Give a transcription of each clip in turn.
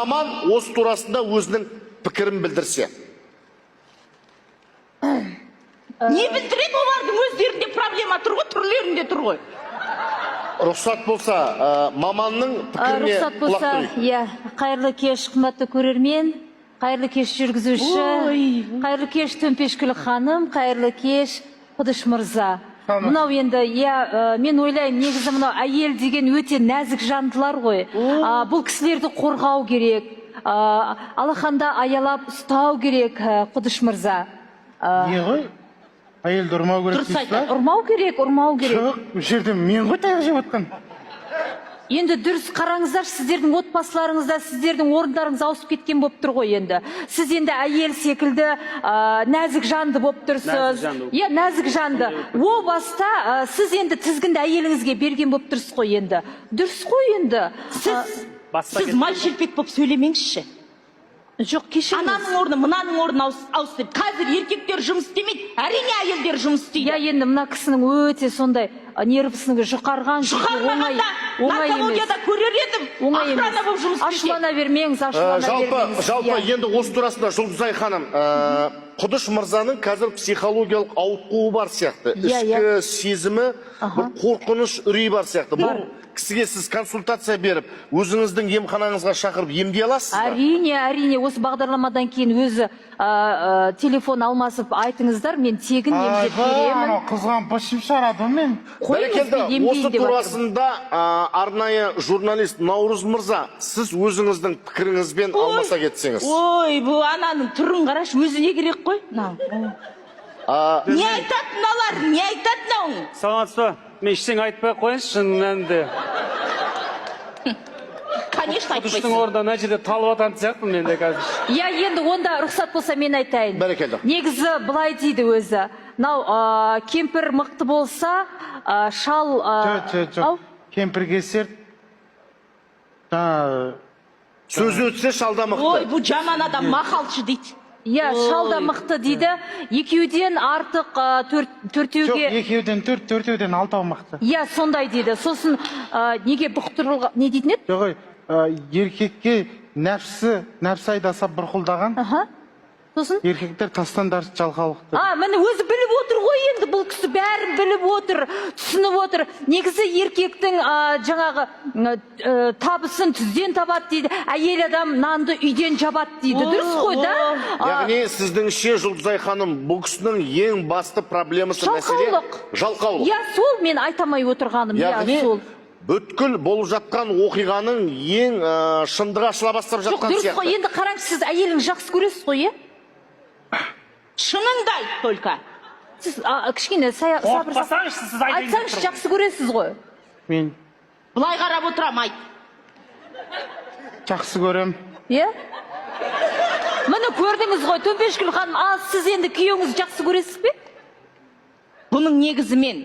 маман осы турасында өзінің пікірін білдірсе. Не білдіреді, олардың өздерінде проблема тұр ғой, түрлерінде тұр ғой. Рұқсат болса, маманның пікіріне құлақ түрейік. Иә, қайырлы кеш, қымбатты көрермен, қайырлы кеш жүргізуші, қайырлы кеш Төмпешкүл ханым, қайырлы кеш Құдыш мырза. Мынау енді, мен ойлаймын, негізі мынау әйел деген өте нәзік жандылар ғой. Бұл кісілерді қорғау керек, алақанда аялап ұстау керек, Құдыш мырза. Не ғой? Әйелді ұрмау керек дейсіз ба? Ұрмау керек. Жоқ, жерде мен ғой таяқ жеп отқан. Енді дұрыс қараңыздар, сіздердің отбасыларыңызда, сіздердің орындарыңыз ауысып кеткен болып тұр ғой енді. Сіз енді әйел секілді нәзік жанды болып тұрсыз. Иә, нәзік жанды. О баста сіз енді тізгінді әйеліңізге берген болып тұрсыз ғой енді. Дұрыс қой енді. Сіз май шелпек болып сөйлемеңізші. Жоқ, кешіріңіз. Ананың орны, мынаның орны ауысып. Қазір еркектер жұмыс істемейді, әрине әйелдер жұмыс істейді. Я енді мына кісінің өте сондай нервісінің жұқарған. Жұқармағанда наркологияда көрер едім. Охрана болып жұмыс істейді. Ашулана бермеңіз, ашулана бермеңіз. Жалпы, енді осы турасында Жұлдызай ханым, Құдыш мырзаның қазір психологиялық ауытқуы бар сияқты. Ішкі сезімі, бір қорқыныш, үрей бар сияқты. Бұл кісіге сіз консультация беріп, өзіңіздің емханаңызға шақырып емдей аласыз ба? Әрине, осы бағдарламадан кейін өзі телефон алмасып айтыңыздар, мен тегін емдеп беремін. Қызған пашып шарады мен. Бәрекелді, осы турасында арнайы журналист Наурыз мырза, сіз өзіңіздің пікіріңізбен алмаса кетсеңіз. Ой, бұл ананың түрін қараш, өзіне керек қой. Не айтады мыналар, не айтады мынауың? Саламатсыз ба? Мен ештеңе айтпай қойыңыз, шын мәнінде. Конечно, айтпайсың. Құдыштың орнында мына жерде талып ататын сияқтымын мен де қазір. Иә, енді онда рұқсат болса мен айтайын. Бәрекелді. Негізі былай дейді өзі. Мынау кемпір мықты болса, шал... Жоқ. Кемпірге серт. Сөз өтсе шалда мықты. Ой, бұл жаман адам мақалшы дейді. Иә, шалда мықты дейді. Екеуден артық төртеуге... Жоқ, екеуден төртеуден алтау мықты. Иә, сондай дейді. Сосын неге бұқтырылға... Не дейтін еді? Жоқ, еркекке нәпсі айдаса бұрқылдаған. Сосын? Еркектер тастандар жалқаулықты. Міне өзі біліп отыр ғой енді, бұл кісі бәрін біліп отыр, түсініп отыр. Негізі еркектің жаңағы табысын түзден табады дейді, әйел адам нанды үйден жабады дейді. Дұрыс қой, да? Яғни сіздің Жұлдызай ханым, бұл кісінің ең басты проблемасы мәселе жалқаулық. Иә, сол мен айтамай отырғаным. Яғни бүткіл болып жатқан оқиғаның ең шындығы ашыла бастап жатқан сияқты. Дұрыс қой, енді қараңыз, сіз әйелін жақсы көресіз қой, е? Шыныңды айт только. Сіз кішкене сабыр айтсаңыз жақсы көресіз ғой. Мен былай қарап отырам, айт. Жақсы көрем. Е? Міне көрдіңіз ғой, Төмпешкүл ханым, сіз енді күйеуіңіз жақсы көресіз бе? Бұның негізімен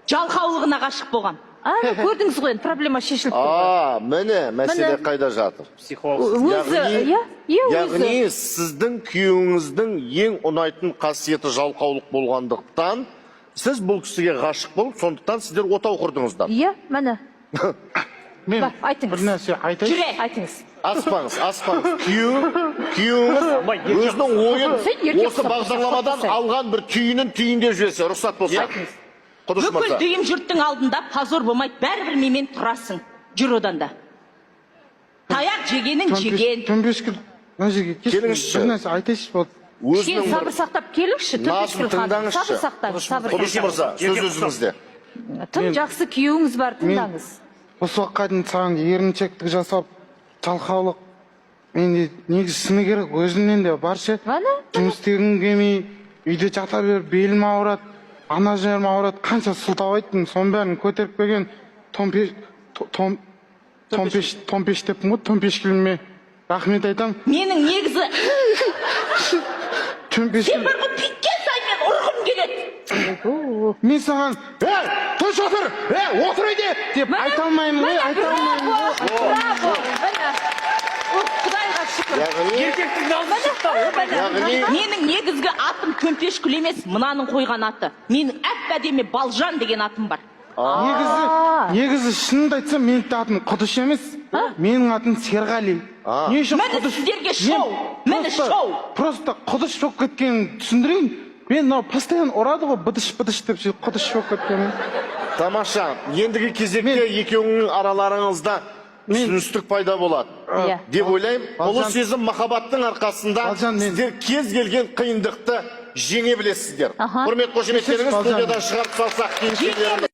жалқаулығына ғашық болған. Көрдіңіз ғой, проблема шешіліп тұрды. Міне, мәселе қайда жатыр? Яғни сіздің күйеуіңіздің ең ұнайтын қасиеті жалқаулық болғандықтан, сіз бұл кісіге ғашық болып, сондықтан сіздер отау құрдыңыздар. Иә, міне. Мен бір нәрсе айтайын. Жүре, айтыңыз. Аспаңыз. Күйеуіңіз өзінің ойын осы бағдарламадан алған бір түйіндеп жіберсе, рұқсат болса. Бүкіл дүйім жұрттың алдында позор болмайды, бәрібір менімен тұрасың. Жүр одан да. Таяқ жегенің жеген. Төмпешкүл, мына жерге келіңізші. Бір нәрсе айтайыншы болды. Кішкене сабыр сақтап келіңізші, Төмпешкүл ханым. Сабыр сақтаңыз, сабыр. Құдыш мырза, сөз өзіңізде. Тым жақсы күйеуіңіз бар, тыңдаңыз. Осы уақытқа дейін саған еріншектік жасап, жалқаулық. Мен негізі сыны керек, өзімнен де баршы. Жұмыс істегім келмей, үйде жата беріп, белім ауырады. Ана жерім ауырады, қанша сылтау айттым, соның бәрін көтеріп келген Төмпеш деппін ғой, Төмпешкүліме рахмет айтам. Менің негізі... Сен Төмпешкүл... бір бұл питке саймен ұрғым келеді. Мен саған, тұш отыр, отыр үйде, деп айта алмаймын ғой, айта алмаймын ғой. Браво, Құдайға шүкір. Еркектің даузы шықты. Менің негізгі атым Төмпешкүл емес, мынаның қойған аты. Менің әп-әдемі Балжан деген атым бар. Негізі шынымды айтсам, менің атым Құдыш емес. Менің атым Серғали. Не үшін Міне Құдыш? сіздерге шоу. Міне шоу. Просто Құдыш болып кеткенін түсіндірейін. Мен мынау постоянно ұрады ғой, быдыш деп Құдыш болып кеткенін. Тамаша. Ендігі кезекте екеуіңнің араларыңызда түсіністік пайда болады. Деп ойлаймын. Ұлы сезім махаббаттың арқасында сіздер кез келген қиындықты жеңе білесіздер. Құрмет қошеметтеріңіз студиядан шығарып салсақ.